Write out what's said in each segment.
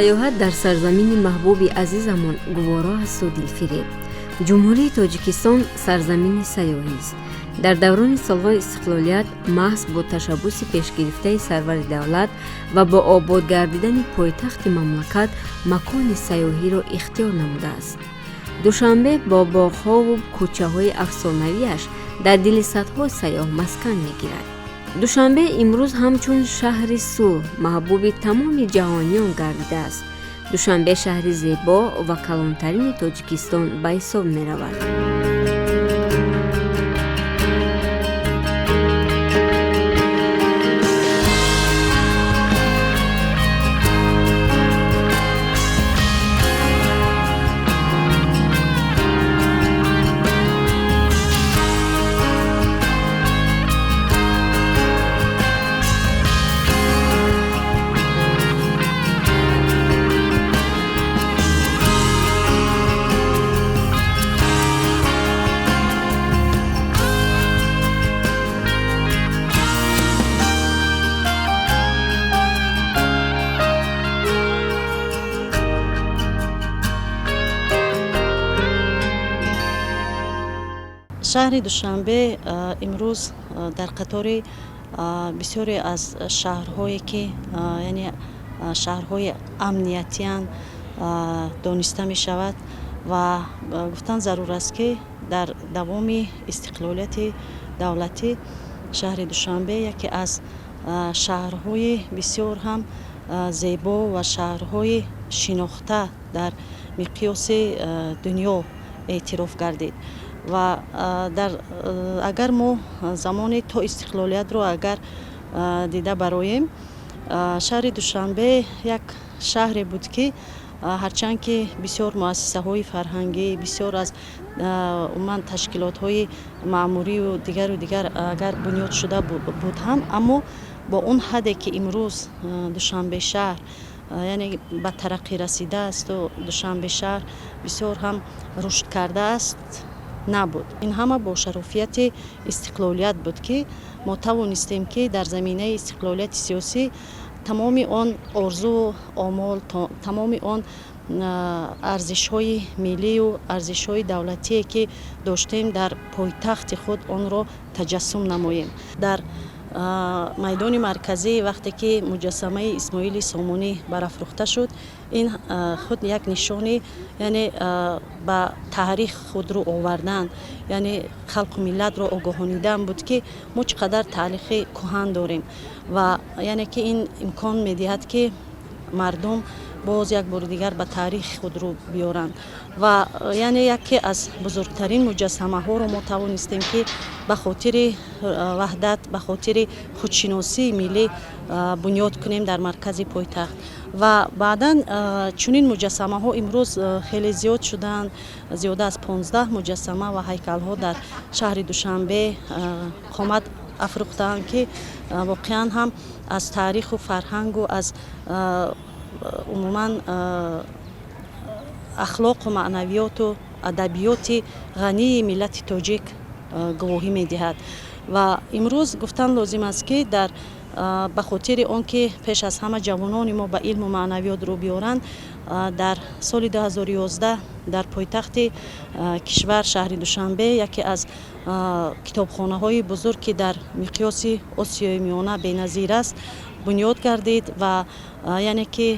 сайёҳат дар сарзамини маҳбуби азизамон гуворо асту дилфиреб. ҷумҳурии Тоҷикистон сарзамини сайёҳист. дар даврони солҳои истиқлолият маҳз бо ташаббуси пешгирифтаи сарвари давлат ва бо обод гардидани пойтахти мамлакат макони сайёҳиро ихтиёр намудааст. душанбе бо боғҳову кӯчаҳои афсонавиаш дар дили садҳо сайёҳ маскан мегирад. душанбе имрӯз ҳамчун шаҳри сулҳ маҳбуби тамоми ҷаҳониён гардидааст. душанбе шаҳри зебо ва калонтарини Тоҷикистон ба ҳисоб меравад. шаҳри Душанбе имрӯз дар қатори бисёре аз шаҳрҳое ки яъне шаҳрҳои амниятиян дониста мешавад ва гуфтан зарур аст ки дар давоми истиқлолияти давлатӣ шаҳри Душанбе яке аз шаҳрҳои бисёр ҳам зебо ва шаҳрҳои шинохта дар миқёси дунё эътироф гардид. ва агар мо замони то истиқлолиятро агар дида бароем, шаҳри Душанбе як шаҳре буд ки ҳарчанд ки бисёр муассисаҳои фарҳангӣ, бисёр аз умуман ташкилотҳои маъмурию дигар агар бунёд шуда буд ҳам, аммо бо он ҳадде ки имрӯз Душанбе шаҳр яъне ба тараққӣ расидааст, Душанбе шаҳр бисёр ҳам рушд кардааст набуд. ин ҳама бо шарофияти истиқлолият буд ки мо тавонистем ки дар заминаи истиқлолияти сиёсӣ тамоми он орзуву омол, тамоми он арзишҳои миллию арзишҳои давлатие ки доштем дар пойтахти худ онро таҷассум намоем. дар майдони марказӣ вақте ки муҷассамаи Исмоили Сомонӣ барафрохта шуд, ин худ як нишони яъне ба таърих худро овардан, яъне халқу миллатро огоҳонидан буд ки мо чӣ қадар таърихи кӯҳан дорем ва яъне ки ин имкон медиҳад ки мардум боз як бори дигар ба таърихи худро биёранд ва яъне яке аз бузургтарин муҷассамаҳоро мо тавонистем ки ба хотири ваҳдат, ба хотири худшиносии миллӣ бунёд кунем дар маркази пойтахт. ва баъдан чунин муҷассамаҳо имрӯз хеле зиёд шуданд. зиёда аз 15 муҷассама ва ҳайкалҳо дар шаҳри Душанбе қомат афрохтаанд ки воқеан ҳам аз таъриху фарҳангу аз умуман ахлоқу маънавиёту адабиёти ғании миллати тоҷик гавоҳӣ медиҳад. ва имрӯз гуфтан лозим аст ки дар ба хотири он ки пеш аз ҳама ҷавонони мо ба илму маънавиёт рӯ биёранд, дар соли 2011 дар пойтахти кишвар шаҳри Душанбе яке аз китобхонаҳои бузург ки дар миқёси Осиёи Миёна беназир аст бунёд гардид ва яъне ки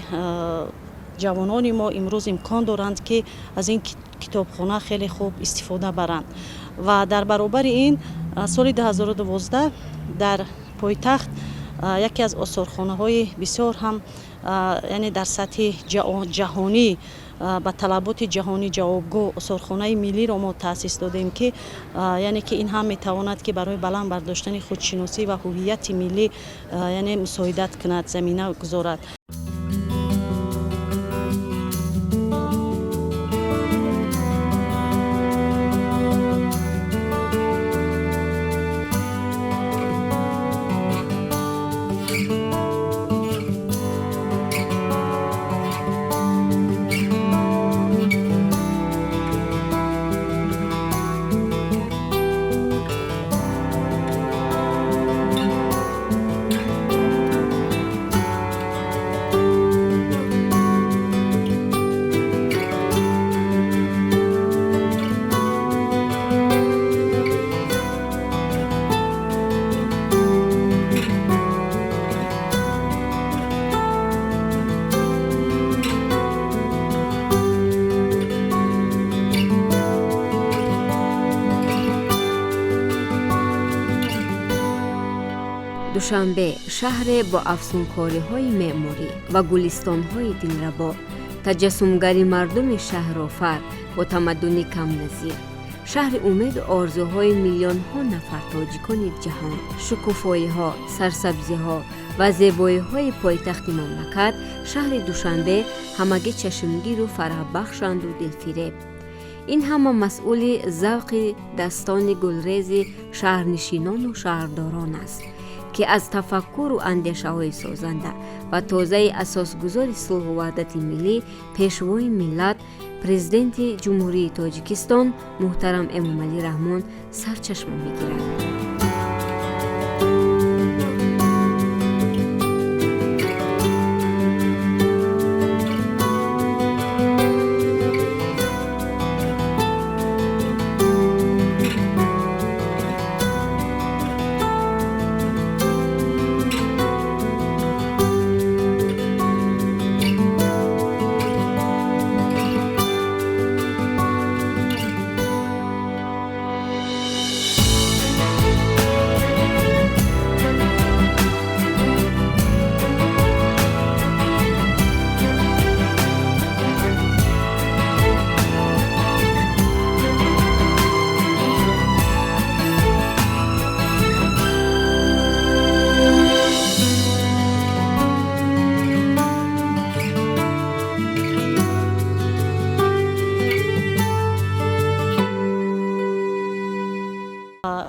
ҷавонони мо имрӯз имкон доранд ки аз ин китобхона хеле хуб истифода баранд. ва дар баробари ин соли 2012 дар пойтахт яке аз осорхонаҳои бисёр ҳам яъне дар сатҳи ҷаҳонӣ ба талаботи ҷаҳонӣ ҷавобгӯ осорхонаи миллиро мо таъсис додем ки яъне ки ин ҳам метавонад ки барои баланд бардоштани худшиносӣ ва ҳуввияти миллӣ яъне мусоидат кунад, замина гузорад. دوشنبه شهر با افسونکاری‌های معماری و گلستان‌های دلربا، تجسمگری مردم شهرآفر با تمدن کم نظیر، شهر امید و آرزوهای میلیون‌ها نفر تاجیکان جهان، شکوفایی‌ها، سرسبزی‌ها و زیبایی‌های پایتخت مملکت، شهر دوشنبه همگی چشمگیر و فرح بخشند و دلفریب. این همه مسئول ذوق دستان گلریز شهرنشینان و شهرداران است که از تفکر و اندیشه‌های سازنده و تازه اساسگذار صلح و وحدت ملی، پیشوای ملت، پرزیدنت جمهوری تاجیکستان محترم امامعلی رحمان سرچشمه می‌گیرد.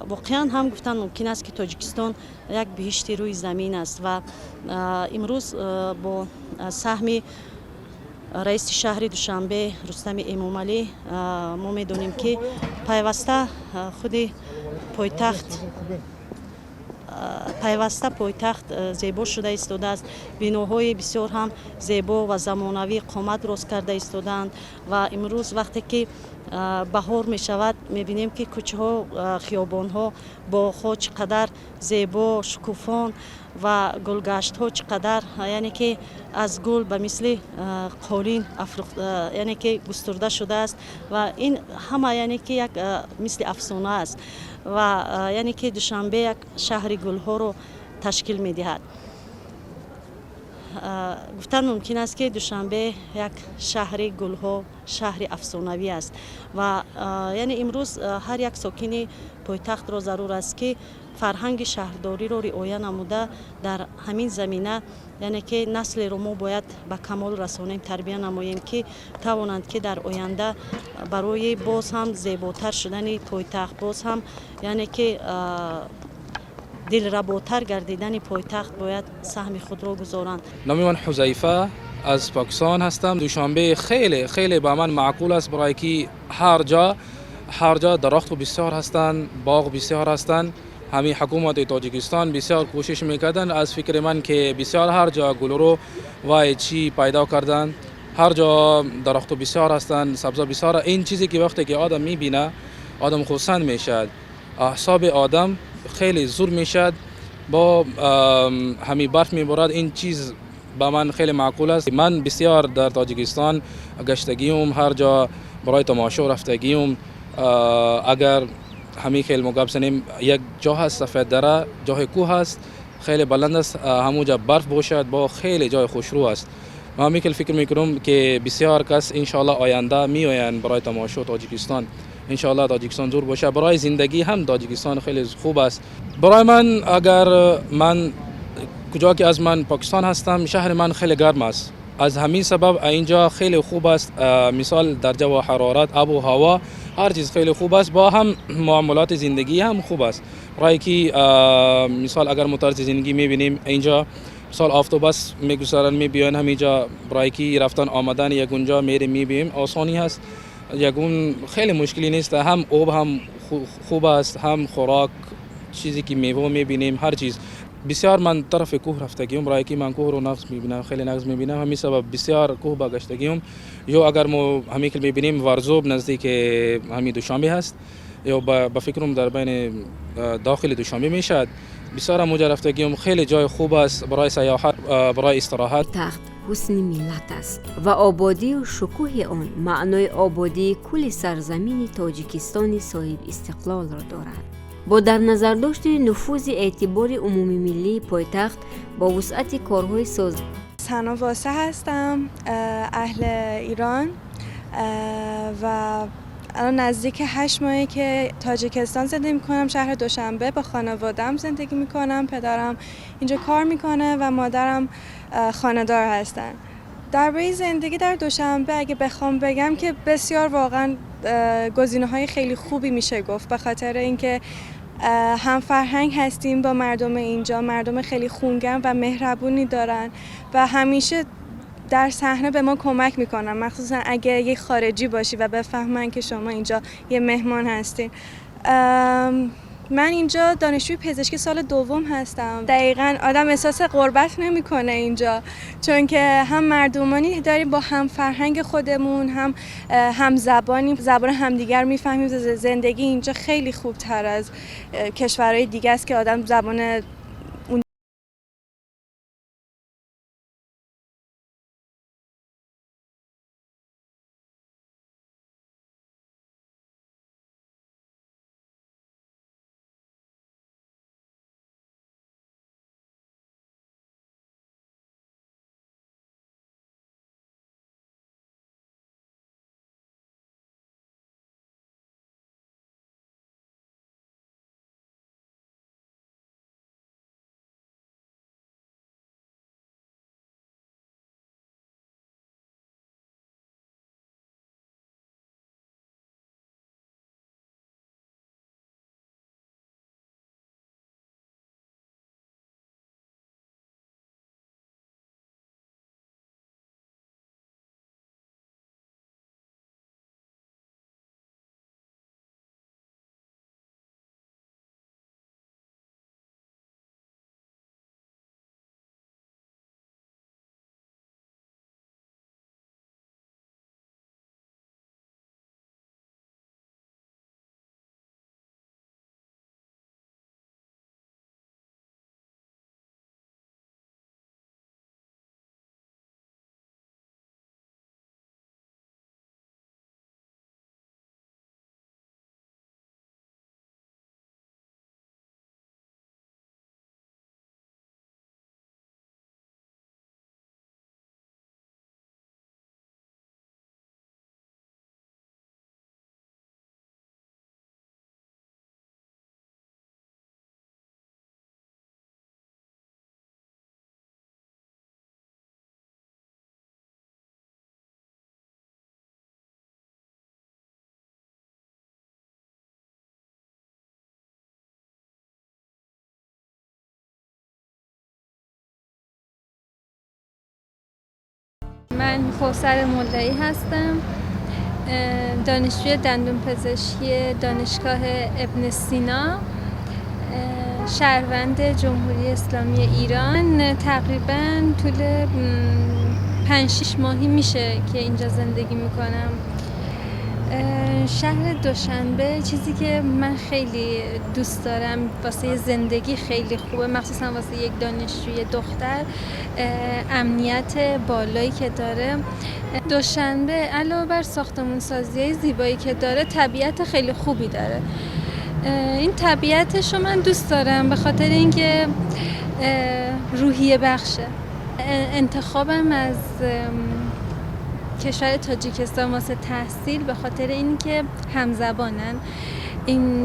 واقعا هم گفتن ممکن است که تاجیکستان یک بهشتی روی زمین است و امروز با سهم رئیس شهر دوشنبه رستم امامعلی ما میدونیم که پیوسته خود پایتخت زیبا شده ایستاده است. بناهای بسیار هم زیبا و زمانوی قامت راست کرده ایستادند و امروز وقتی که بهار می شود می بینیم که کوچه ها، خیابان ها، باغ ها چقدر زیبا، شکوفان و گلگشت ها چقدر یعنی که از گل به مثل قالین یعنی که گسترده شده است و این همه یعنی که یک مثل افسانه است و یعنی که دوشنبه یک شهر گل ها رو تشکیل می دهد. گفتن ممکن است که دوشنبه یک شهر گل ها، شهر افسانوی است و یعنی امروز هر یک ساکن پایتخت را ضرور است که فرهنگ شهرداری را رعایت نموده در همین زمینه یعنی که نسل رو ما باید به کمال رسانیم، تربیت نماییم که توانند که در آینده برای باز هم زیباتر شدن پایتخت، باز هم یعنی که دلرباتر گردیدن پایتخت باید سهم خود را گذارند. نام من حذیفه از پاکستان هستم. دوشنبه خیلی خیلی با من معقول است برای که هر جا درخت بسیار هستند، باغ بسیار هستند. همین حکومت تاجیکستان بسیار کوشش میکردن. از فکر من که بسیار هر جا گل رو و چی پیدا کردن، هر جا درخت بسیار هستند، سبزا بسیار. این چیزی که وقتی که آدم میبینه آدم خرسند میشد، اعصاب آدم خیلی زور میشد، با همین برف میبرد. این چیز با من خیلی معقول است. من بسیار در تاجیکستان گشتگیم، هر جا برای تماشا رفتگیم. اگر همین خیلی مقاب سنیم یک جا هست سفید دره، جای کوه هست خیلی بلند است، همونجا برف باشد، با خیلی جای خوشرو است. من همین فکر میکنم که بسیار کس انشالله آینده میآیند برای تماشا تاجیکستان. انشالله تاجیکستان زور باشه، برای زندگی هم تاجیکستان خیلی خوب است. برای من اگر من کجا که از من پاکستان هستم، شهر من خیلی گرم است. از همین سبب اینجا خیلی خوب است. مثال درجه و حرارت، آب و هوا، هر چیز خیلی خوب است. با هم معاملات زندگی هم خوب است. برای که مثال اگر موتور زندگی میبینیم اینجا، مثال آفتابس میگذارن میبیان همینجا، برای که رفتن آمدن یک اونجا میریم میبینیم آسانی هست. یکون خیلی مشکلی نیست. هم آب هم خوب است، هم خوراک، چیزی که میوه میبینیم، هر چیز. بسیار من طرف کوه رفتگیم، برای که من کوه رو نقص میبینم، خیلی نقص میبینم. همین سبب بسیار کوه با گشتگیم. یا اگر ما همین که میبینیم ورزوب نزدیک همین دوشنبه هست، یا با فکرم در بین داخل دوشنبه میشد. بسیار همونجا رفتگیم، خیلی جای خوب است برای سیاحت، برای استراحت. تخت حسن ملت است و آبادی و شکوه آن معنای آبادی کل سرزمین تاجیکستان صاحب استقلال را دارد. با در نظر داشتن نفوذ اعتبار عمومی ملی پایتخت با وسعت کارهای ساز سنا واسه هستم، اهل ایران و الان نزدیک 8 ماهه که تاجیکستان زندگی میکنم، شهر دوشنبه. با خانوادم زندگی میکنم، پدرم اینجا کار میکنه و مادرم خانه‌دار هستن. درباره زندگی در دوشنبه اگه بخوام بگم که بسیار واقعا گزینه‌های خیلی خوبی میشه گفت، به خاطر اینکه هم فرهنگ هستیم با مردم اینجا، مردم خیلی خونگرم و مهربونی دارن و همیشه در صحنه به ما کمک میکنن، مخصوصا اگه یک خارجی باشی و بفهمن که شما اینجا یه مهمان هستین. من اینجا دانشجوی پزشکی سال دوم هستم. دقیقاً آدم احساس غربت نمیکنه اینجا، چون که هم مردمانی داریم با هم فرهنگ خودمون، هم زبان همدیگر میفهمیم. زندگی اینجا خیلی خوبتر از کشورهای دیگه است که آدم زبان من کوثر مولایی هستم، دانشجوی دندون پزشکی دانشگاه ابن سینا، شهروند جمهوری اسلامی ایران. تقریباً طول 5-6 ماهی میشه که اینجا زندگی میکنم. شهر دوشنبه چیزی که من خیلی دوست دارم واسه زندگی خیلی خوبه، مخصوصا واسه یک دانشجوی دختر، امنیت بالایی که داره. دوشنبه علاوه بر ساختمون سازی‌های زیبایی که داره، طبیعت خیلی خوبی داره. این طبیعتشو من دوست دارم به خاطر اینکه روحیه بخشه. انتخابم از کشور تاجیکستان واسه تحصیل به خاطر اینکه همزبانن،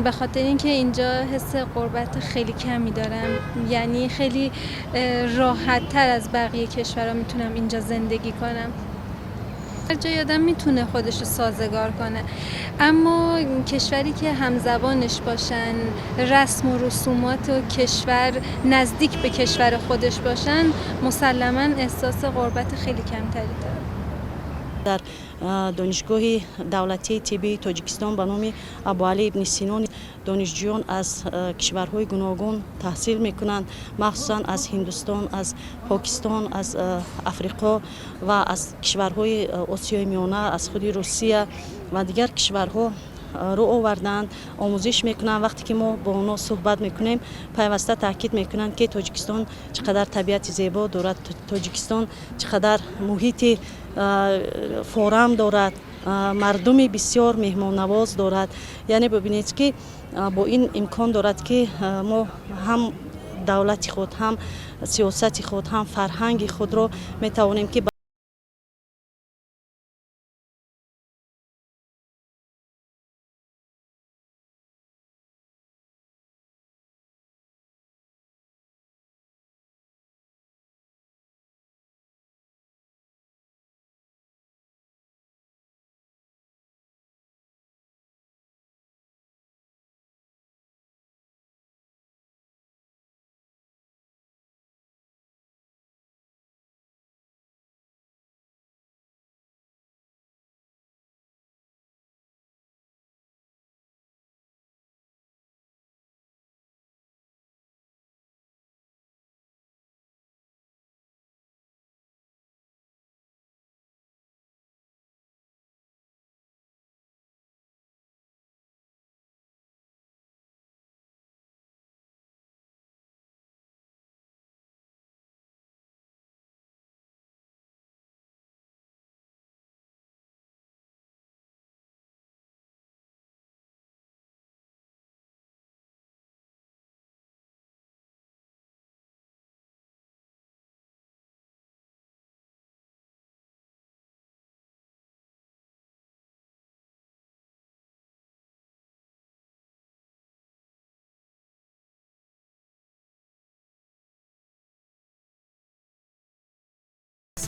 به خاطر اینکه اینجا حس غربت خیلی کمی دارم، یعنی خیلی راحت تر از بقیه کشورها میتونم اینجا زندگی کنم. هر جای آدم میتونه خودش رو سازگار کنه، اما کشوری که همزبانش باشن، رسم و رسومات و کشور نزدیک به کشور خودش باشن، مسلماً احساس غربت خیلی کمتری داره. در دانشگاه دولتی طبی تاجیکستان به نام ابوعلی ابن سینا دانشجویان از کشورهای گوناگون تحصیل میکنند، مخصوصا از هندوستان، از پاکستان، از افریقا و از کشورهای آسیای میانه، از خود روسیه و دیگر کشورها رو آوردند، آموزش میکنن. وقتی که ما با اونا صحبت میکنیم پیوسته تاکید میکنن که تاجیکستان چقدر طبیعت زیبا دارد، تاجیکستان چقدر محیط فارم دارد، مردم بسیار مهمان نواز دارد. یعنی ببینید که با این امکان دارد که ما هم دولت خود، هم سیاست خود، هم فرهنگ خود را می توانیم که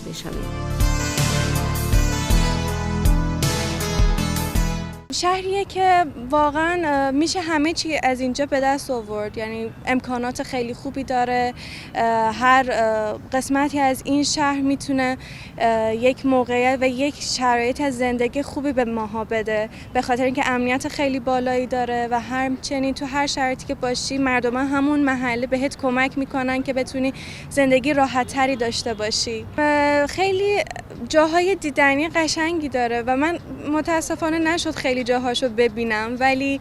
بشوید. شهریه که واقعا میشه همه چی از اینجا به دست آورد، یعنی امکانات خیلی خوبی داره. هر قسمتی از این شهر میتونه یک موقعیت و یک شرایط از زندگی خوبی به ماها بده، به خاطر اینکه امنیت خیلی بالایی داره و همچنین تو هر شرایطی که باشی مردم همون محله بهت کمک میکنن که بتونی زندگی راحت تری داشته باشی. خیلی جاهای دیدنی قشنگی داره و من متاسفانه نشد خیلی جاهاشو ببینم، ولی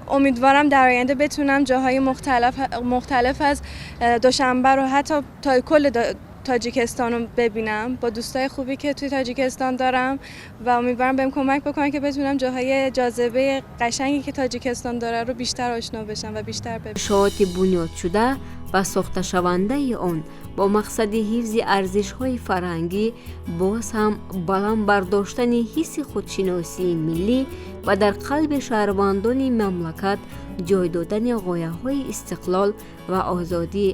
امیدوارم در آینده بتونم جاهای مختلف از دوشنبه رو حتی تا کل تاجیکستان رو ببینم با دوستای خوبی که توی تاجیکستان دارم و امیدوارم بهم کمک بکنن که بتونم جاهای جاذبه قشنگی که تاجیکستان داره رو بیشتر آشنا بشم و بیشتر ببینم. انشاءات بنیاد شده و ساخته شونده آن با مقصد حفظ ارزش‌های فرهنگی باز هم بلند برداشتن حس خودشناسی ملی و در قلب شهروندان مملکت جای دادن غایه‌های استقلال و آزادی